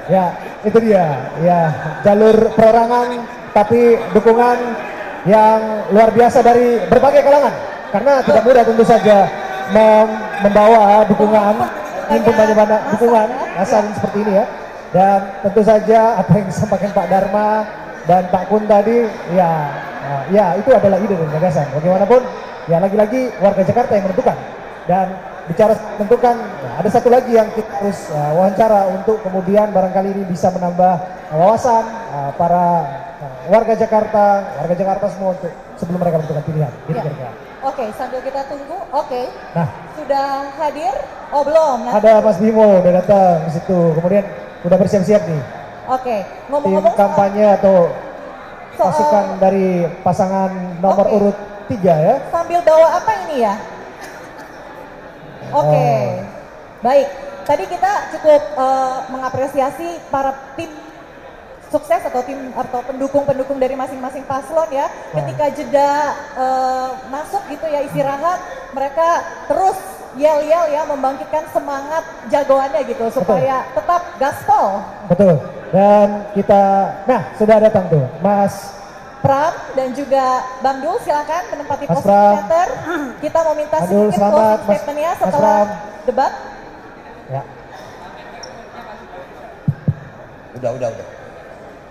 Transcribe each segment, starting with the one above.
Ya, itu dia. Ya, jalur perorangan tapi dukungan yang luar biasa dari berbagai kalangan. Karena tidak mudah tentu saja membawa dukungan, himpun banyak dukungan asal seperti ini ya. Dan tentu saja apa yang disampaikan Pak Dharma dan Pak Kun tadi, ya itu adalah ide dan gagasan. Bagaimanapun, ya lagi-lagi warga Jakarta yang menentukan. Dan bicara menentukan, ada satu lagi yang kita harus wawancara untuk kemudian barangkali ini bisa menambah wawasan para warga Jakarta semua untuk sebelum mereka menentukan pilihan. Gitu kira-kira. Oke, sambil kita tunggu. Oke. Nah, sudah hadir? Oh belum. Nah. Ada Mas Bimo udah datang di situ. Kemudian udah bersiap-siap nih. Oke. Tim kampanye atau pasukan dari pasangan nomor urut 3 ya. Sambil bawa apa ini ya? Oke. Baik. Tadi kita cukup mengapresiasi para tim sukses atau tim atau pendukung-pendukung dari masing-masing paslon ya. Ketika jeda masuk gitu ya istirahat, mereka terus yel-yel ya membangkitkan semangat jagoannya gitu supaya tetap gaspol. Betul. Dan kita, nah sudah datang tuh Mas Pram dan juga Bang Dul, silakan menempati Mas posisi center. Kita mau minta sedikit closing statement-nya setelah debat. Ya. Udah.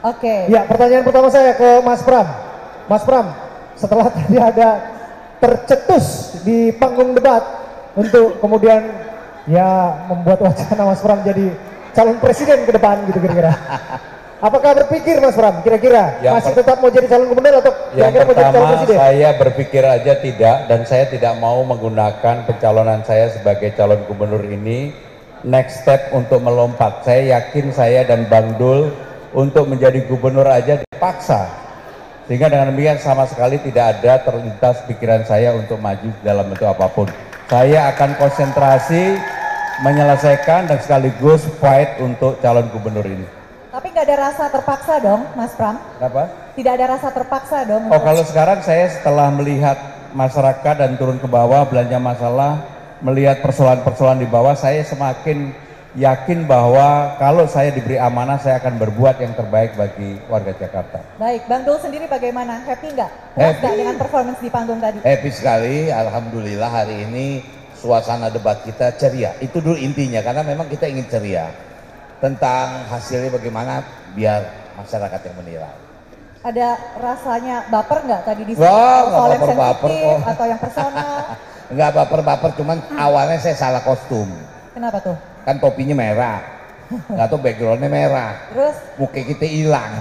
Oke. Ya, pertanyaan pertama saya ke Mas Pram. Mas Pram, setelah tadi ada tercetus di panggung debat untuk kemudian ya membuat wacana Mas Pram jadi calon presiden ke depan gitu kira-kira. Apakah berpikir Mas Pram kira-kira masih tetap mau jadi calon gubernur atau kira-kira mau jadi calon presiden? Saya berpikir aja tidak, dan saya tidak mau menggunakan pencalonan saya sebagai calon gubernur ini next step untuk melompat. Saya yakin saya dan Bang Dul untuk menjadi gubernur aja dipaksa, sehingga dengan demikian sama sekali tidak ada terlintas pikiran saya untuk maju dalam bentuk apapun. Saya akan konsentrasi menyelesaikan dan sekaligus fight untuk calon gubernur ini. Tapi nggak ada rasa terpaksa dong, Mas Pram? Kenapa? Tidak ada rasa terpaksa dong. Oh, kalau sekarang saya setelah melihat masyarakat dan turun ke bawah belanja masalah, melihat persoalan-persoalan di bawah, saya semakin yakin bahwa kalau saya diberi amanah, saya akan berbuat yang terbaik bagi warga Jakarta. Baik, Bang Dul sendiri bagaimana? Happy nggak? Puas nggak dengan performance di panggung tadi? Happy sekali, alhamdulillah hari ini suasana debat kita ceria. Itu dulu intinya, karena memang kita ingin ceria. Tentang hasilnya bagaimana, biar masyarakat yang menilai. Ada rasanya baper nggak tadi di soal yang sensitif atau yang personal? Nggak baper-baper, cuman awalnya saya salah kostum. Kenapa tuh? Kan topinya merah, nggak tahu backgroundnya merah. Terus? Muka kita hilang,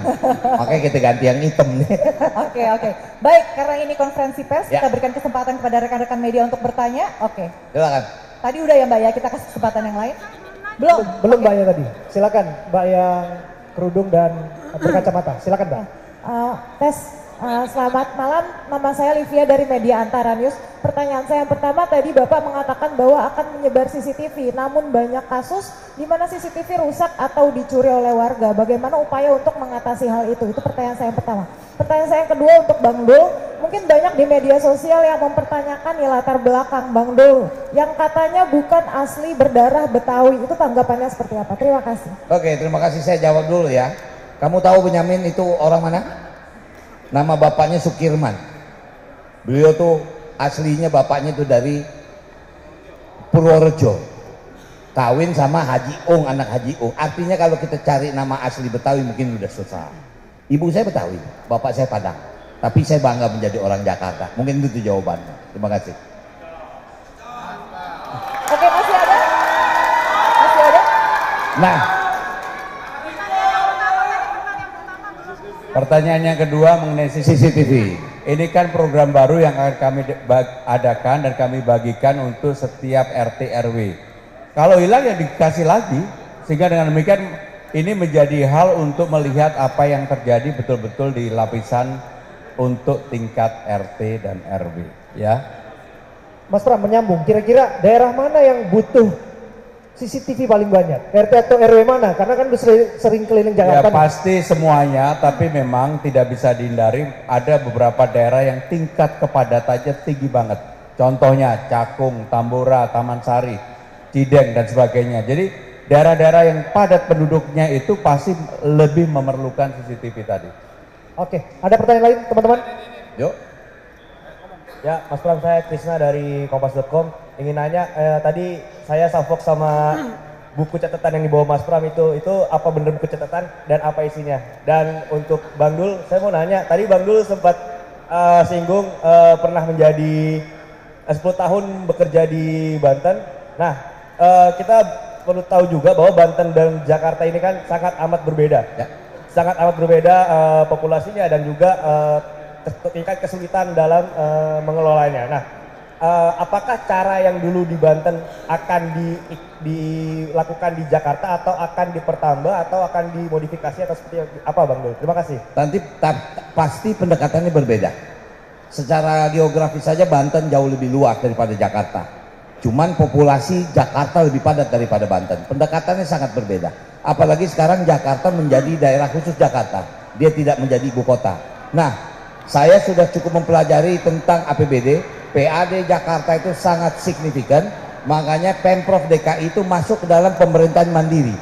makanya kita ganti yang hitam nih. Oke. Baik, karena ini konferensi pers, kita berikan kesempatan kepada rekan-rekan media untuk bertanya. Oke. Silakan. Tadi udah ya Mbak ya, kita kasih kesempatan yang lain. Belum Mbak ya tadi. Silakan Mbak yang kerudung dan berkacamata. Silakan Mbak. Selamat malam, nama saya Livia dari Media Antara News. Pertanyaan saya yang pertama, tadi Bapak mengatakan bahwa akan menyebar CCTV, namun banyak kasus di mana CCTV rusak atau dicuri oleh warga. Bagaimana upaya untuk mengatasi hal itu? Itu pertanyaan saya yang pertama. Pertanyaan saya yang kedua untuk Bang Dul, mungkin banyak di media sosial yang mempertanyakan nih latar belakang Bang Dul, yang katanya bukan asli berdarah Betawi. Itu tanggapannya seperti apa? Terima kasih. Oke, terima kasih, saya jawab dulu ya. Kamu tahu Benyamin itu orang mana? Nama bapaknya Sukirman. Beliau tuh aslinya bapaknya tuh dari Purworejo. Kawin sama Haji Ung, anak Haji Ung. Artinya kalau kita cari nama asli Betawi mungkin udah susah. Ibu saya Betawi, bapak saya Padang. Tapi saya bangga menjadi orang Jakarta. Mungkin itu jawabannya. Terima kasih. Oke, masih ada? Masih ada? Nah, pertanyaan yang kedua mengenai CCTV. Ini kan program baru yang akan kami adakan dan kami bagikan untuk setiap RT RW. Kalau hilang ya dikasih lagi, sehingga dengan demikian ini menjadi hal untuk melihat apa yang terjadi betul-betul di lapisan untuk tingkat RT dan RW. Ya, Mas Pram menyambung. Kira-kira daerah mana yang butuh CCTV paling banyak? RT atau RW mana? Karena kan sering keliling Jakarta. Ya pasti semuanya, tapi memang tidak bisa dihindari ada beberapa daerah yang tingkat kepadatannya tinggi banget. Contohnya Cakung, Tambora, Taman Sari, Cideng dan sebagainya. Jadi daerah-daerah yang padat penduduknya itu pasti lebih memerlukan CCTV tadi. Oke, ada pertanyaan lain teman-teman? Yuk. Ya, Mas Pram, saya Krisna dari Kompas.com. Ingin nanya, tadi saya salvok sama buku catatan yang dibawa Mas Pram itu apa benar buku catatan dan apa isinya? Dan untuk Bang Dul, saya mau nanya, tadi Bang Dul sempat singgung pernah menjadi 10 tahun bekerja di Banten. Nah, kita perlu tahu juga bahwa Banten dan Jakarta ini kan sangat amat berbeda. Ya. Sangat amat berbeda populasinya dan juga tingkat kesulitan dalam mengelolanya. Nah, apakah cara yang dulu di Banten akan dilakukan di Jakarta atau akan dipertambah atau akan dimodifikasi atau seperti apa Bang Dul? Terima kasih. Nanti pasti pendekatannya berbeda. Secara geografis saja Banten jauh lebih luas daripada Jakarta. Cuman populasi Jakarta lebih padat daripada Banten. Pendekatannya sangat berbeda. Apalagi sekarang Jakarta menjadi daerah khusus Jakarta. Dia tidak menjadi ibu kota. Nah, saya sudah cukup mempelajari tentang APBD. PAD Jakarta itu sangat signifikan. Makanya Pemprov DKI itu masuk ke dalam pemerintahan mandiri.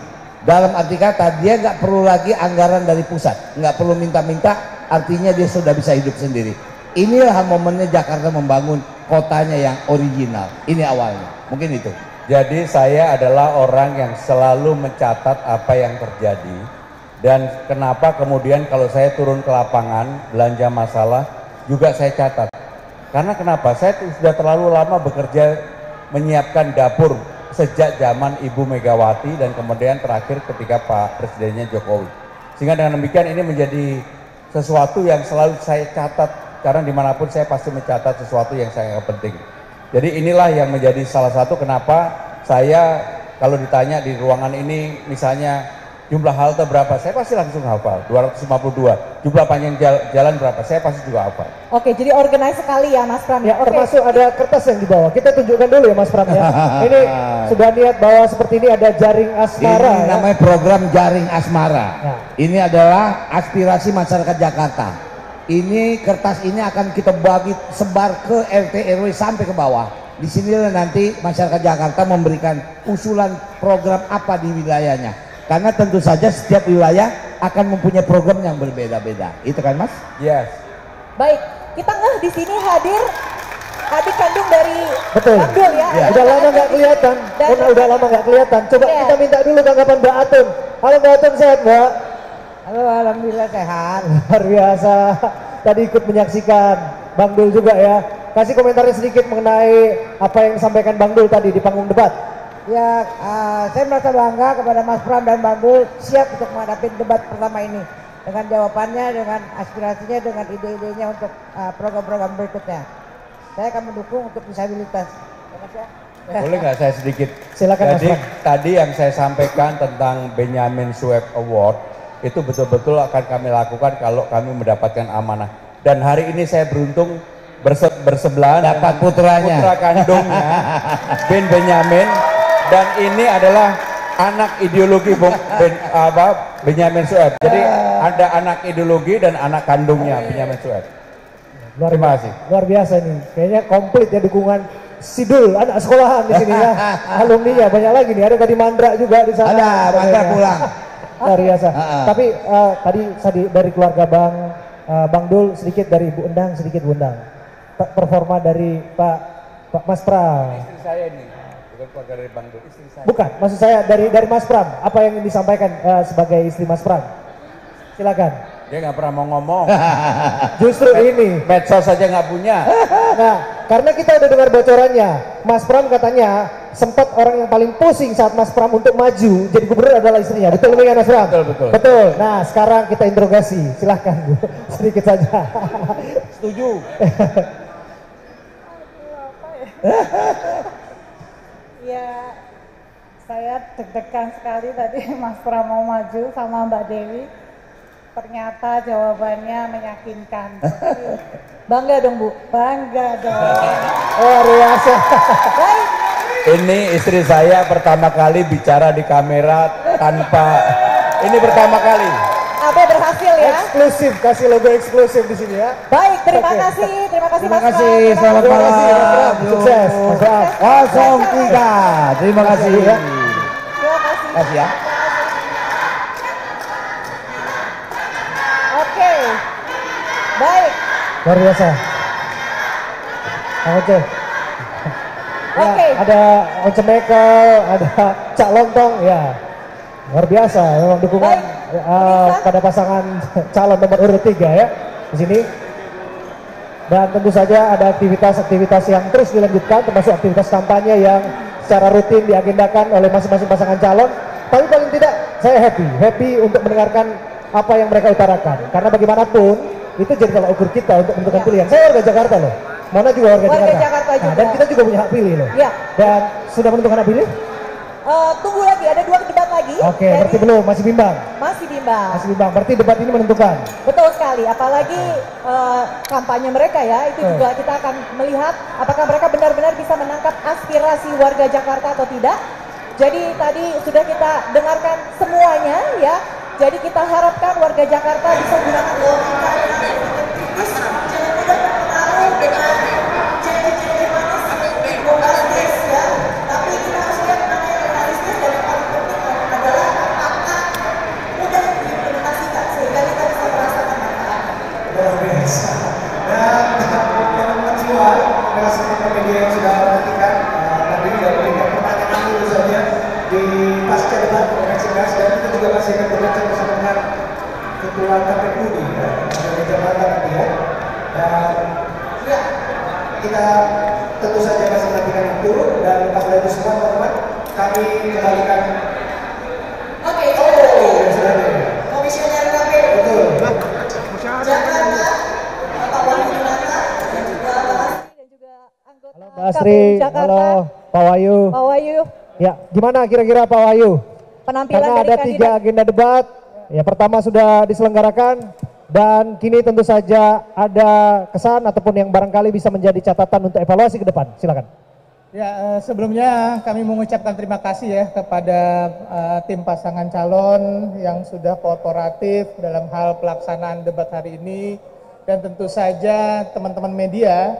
Dalam arti kata dia nggak perlu lagi anggaran dari pusat. Nggak perlu minta-minta, artinya dia sudah bisa hidup sendiri. Inilah momennya Jakarta membangun kotanya yang original. Ini awalnya. Mungkin itu. Jadi saya adalah orang yang selalu mencatat apa yang terjadi dan kenapa kemudian kalau saya turun ke lapangan belanja masalah juga saya catat. Karena kenapa? Saya sudah terlalu lama bekerja menyiapkan dapur sejak zaman Ibu Megawati dan kemudian terakhir ketika Pak Presidennya Jokowi. Sehingga dengan demikian ini menjadi sesuatu yang selalu saya catat karena dimanapun saya pasti mencatat sesuatu yang sangat penting. Jadi inilah yang menjadi salah satu kenapa saya kalau ditanya di ruangan ini misalnya jumlah halte berapa, saya pasti langsung hafal 252. Jumlah panjang jalan berapa, saya pasti juga hafal. Oke, jadi organize sekali ya Mas Pram. Ya, Oke. termasuk ada kertas yang dibawa. Kita tunjukkan dulu ya Mas Pram ya. Ini sudah niat bahwa seperti ini ada jaring asmara. Ini namanya program jaring asmara. Ya. Ini adalah aspirasi masyarakat Jakarta. Ini kertas ini akan kita bagi sebar ke RT RW sampai ke bawah. Di sinilah nanti masyarakat Jakarta memberikan usulan program apa di wilayahnya. Karena tentu saja setiap wilayah akan mempunyai program yang berbeda-beda. Itu kan Mas? Yes. Baik, kita di sini hadir adik kandung dari Betul. Bang Dul ya. Ya. Udah lama nggak kelihatan. Udah lama nggak kelihatan. Coba Ya. kita minta dulu tanggapan Mbak Atun. Halo Mbak Atun, sehat Mbak? Halo, alhamdulillah sehat. Luar biasa. Tadi ikut menyaksikan Bang Dul juga ya. Kasih komentarnya sedikit mengenai apa yang disampaikan Bang Dul tadi di panggung debat. Ya, saya merasa bangga kepada Mas Pram dan Bang Dul siap untuk menghadapi debat pertama ini dengan jawabannya, dengan aspirasinya, dengan ide-idenya untuk program-program berikutnya. Saya akan mendukung untuk disabilitas. Terima kasih. Boleh nggak saya sedikit? Silakan, Jadi Mas Pram. tadi yang saya sampaikan tentang Benjamin Sueb Award itu betul-betul akan kami lakukan kalau kami mendapatkan amanah. Dan hari ini saya beruntung bersebelahan Dapat dengan putranya. putra kandungnya Ben Benjamin, dan ini adalah anak ideologi Benjamin Sueb. Jadi ada anak ideologi dan anak kandungnya Benjamin Sueb. Terima kasih. Luar biasa nih. Kayaknya komplit ya dukungan Sidul, anak sekolahan di sini ya. Alumninya banyak lagi nih. Ada tadi Mandra juga di sana. Ada, Mandra pulang. Luar biasa. Tapi tadi dari keluarga Bang Dul sedikit, dari Bu Endang sedikit Bu Endang. Performa dari Pak Mas Pram. Istri saya ini, bukan keluarga dari Bang Dul, istri saya. Bukan, maksud saya dari Mas Pram. Apa yang disampaikan sebagai istri Mas Pram? Silakan. Dia nggak pernah mau ngomong. Justru ini. Medsos saja nggak punya. Nah, karena kita udah dengar bocorannya, Mas Pram katanya sempat orang yang paling pusing saat Mas Pram untuk maju jadi gubernur adalah istrinya. Betul nggak Mas Pram? Betul, betul. Betul. Nah, sekarang kita interogasi. Silahkan Bu, sedikit saja. Setuju. Ya, saya deg-degan sekali tadi Mas Pram mau maju sama Mbak Dewi. Ternyata jawabannya meyakinkan. Bangga dong Bu. Bangga dong. Luar biasa. Baik, Ini istri saya pertama kali bicara di kamera tanpa, ini pertama kali. Abe berhasil ya. Eksklusif, kasih logo eksklusif di sini ya. Baik, terima Oke. kasih Mas Terima Pram. kasih, selamat Terima kasih, Mas Pram. malam. Sukses, Mas Pram. 03. Terima kasih ya. Terima kasih. Kasih ya. Oke. Baik. Luar biasa. Oke. Ya, Oke. ada Once Mekel, ada Cak Lontong, ya luar biasa memang dukungan Baik, pemirsa. pada pasangan calon nomor urut 3 ya di sini. Dan tentu saja ada aktivitas-aktivitas yang terus dilanjutkan, termasuk aktivitas kampanye yang secara rutin diagendakan oleh masing-masing pasangan calon. Tapi paling tidak saya happy untuk mendengarkan apa yang mereka utarakan. Karena bagaimanapun itu jadi tolak ukur kita untuk menentukan pilihan. Saya warga Jakarta loh. Mona juga warga Jakarta. Jakarta juga. Dan kita juga punya hak pilih loh. Ya. Dan sudah menentukan hak pilih? Tunggu lagi, ada 2 debat lagi. Oke, berarti belum, masih bimbang. Masih bimbang. Masih bimbang. Berarti debat ini menentukan. Betul sekali, apalagi kampanye mereka ya, itu juga kita akan melihat apakah mereka benar-benar bisa menangkap aspirasi warga Jakarta atau tidak. Jadi tadi sudah kita dengarkan semuanya ya, jadi kita harapkan warga Jakarta bisa gunakan logika yang kritis, jangan mudah terpengaruh dengan janji-janji manis yang bombastis ya, tapi kita harus lihat mana yang realistis dan yang paling penting adalah apakah mudah diimplementasikan sehingga kita bisa merasakan manfaatnya. Luar biasa. Dan teman-teman semua, terima kasih teman media yang sudah menantikan. Tadi juga memberikan pertanyaan dulu saja di pasca debat konferensi pers, dan kita juga masih akan berbincang bersama dengan Ketua KPU di Jakarta nanti ya. Dan ya, kita tentu saja masih menantikan itu, dan pas sudah itu semua teman-teman, kami kembalikan. Oke, ya sudah ada. Komisioner KPU Betul. Jakarta, Bapak Wahyu Dinata, dan juga Mbak Asri dan juga anggota Halo Mbak Asri, KPU Jakarta. halo Pak Wahyu. Pak Wahyu, Ya, gimana kira-kira Pak Wahyu? penampilan Karena dari ada kandidat. 3 agenda debat. Ya, pertama sudah diselenggarakan dan kini tentu saja ada kesan ataupun yang barangkali bisa menjadi catatan untuk evaluasi ke depan. Silakan. Ya, sebelumnya kami mengucapkan terima kasih ya kepada tim pasangan calon yang sudah kooperatif dalam hal pelaksanaan debat hari ini, dan tentu saja teman-teman media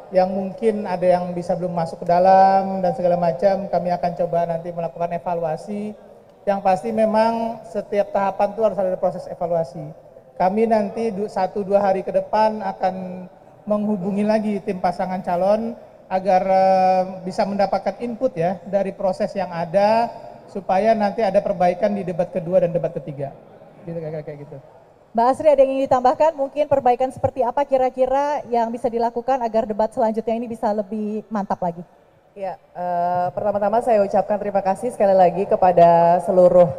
yang mungkin ada yang bisa belum masuk ke dalam dan segala macam, kami akan coba nanti melakukan evaluasi. Yang pasti memang setiap tahapan itu harus ada proses evaluasi. Kami nanti 1-2 hari ke depan akan menghubungi lagi tim pasangan calon agar bisa mendapatkan input ya dari proses yang ada, supaya nanti ada perbaikan di debat kedua dan debat ketiga. Gitu, kayak gitu. Mbak Asri, ada yang ingin ditambahkan? Mungkin perbaikan seperti apa kira-kira yang bisa dilakukan agar debat selanjutnya ini bisa lebih mantap lagi? Ya, pertama-tama saya ucapkan terima kasih sekali lagi kepada seluruh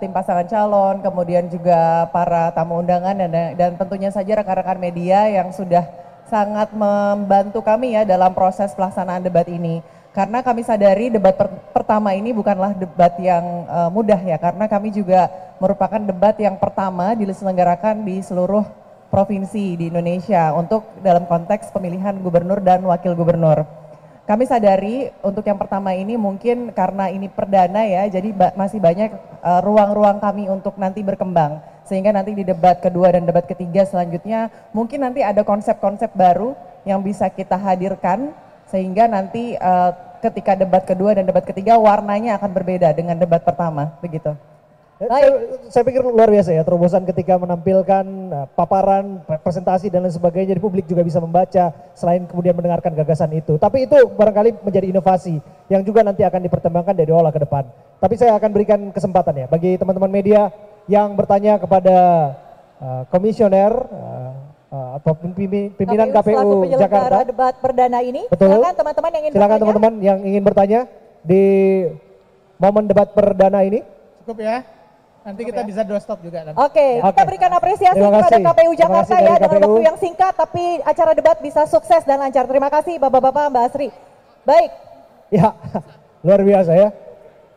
tim pasangan calon, kemudian juga para tamu undangan dan tentunya saja rekan-rekan media yang sudah sangat membantu kami ya dalam proses pelaksanaan debat ini. Karena kami sadari debat pertama ini bukanlah debat yang mudah ya, karena kami juga merupakan debat yang pertama diselenggarakan di seluruh provinsi di Indonesia untuk dalam konteks pemilihan gubernur dan wakil gubernur. Kami sadari untuk yang pertama ini mungkin karena ini perdana ya, jadi masih banyak ruang-ruang kami untuk nanti berkembang. Sehingga nanti di debat kedua dan debat ketiga selanjutnya mungkin nanti ada konsep-konsep baru yang bisa kita hadirkan, sehingga nanti ketika debat kedua dan debat ketiga warnanya akan berbeda dengan debat pertama, begitu. Saya pikir luar biasa ya terobosan ketika menampilkan paparan, presentasi dan lain sebagainya, di publik juga bisa membaca selain kemudian mendengarkan gagasan itu. Tapi itu barangkali menjadi inovasi yang juga nanti akan dipertimbangkan dan diolah ke depan. Tapi saya akan berikan kesempatan ya bagi teman-teman media yang bertanya kepada komisioner atau pimpinan KPU Jakarta. Debat perdana ini. Betul. Silakan teman-teman yang ingin Silakan bertanya. teman-teman yang ingin bertanya di momen debat perdana ini. Cukup ya. Nanti kita bisa doorstop juga nanti. Oke, kita berikan apresiasi Terima kepada kasih. KPU Terima Jakarta kasih ya dari dalam KPU. waktu yang singkat, tapi acara debat bisa sukses dan lancar. Terima kasih Bapak-Bapak, Mbak Asri. Baik. Ya, luar biasa ya.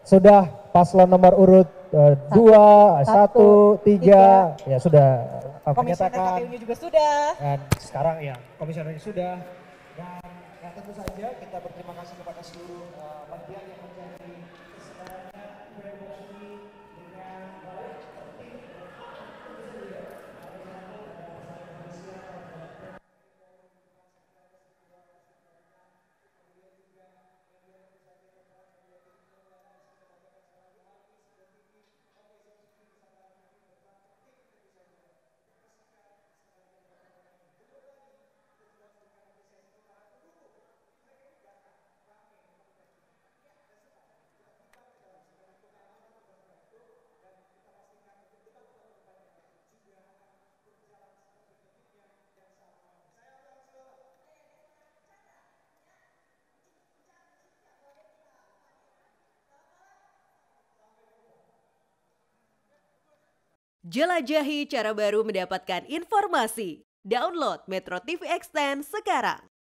Sudah paslon nomor urut 2, 1, 3, ya sudah Komisioner menyatakan. KPU-nya juga sudah. Dan sekarang ya komisionernya sudah. Dan ya, tentu saja kita berterima kasih kepada seluruh panitia yang menjadi kesempatannya berevolusi dengan baik. Jelajahi cara baru mendapatkan informasi. Download Metro TV Extend sekarang.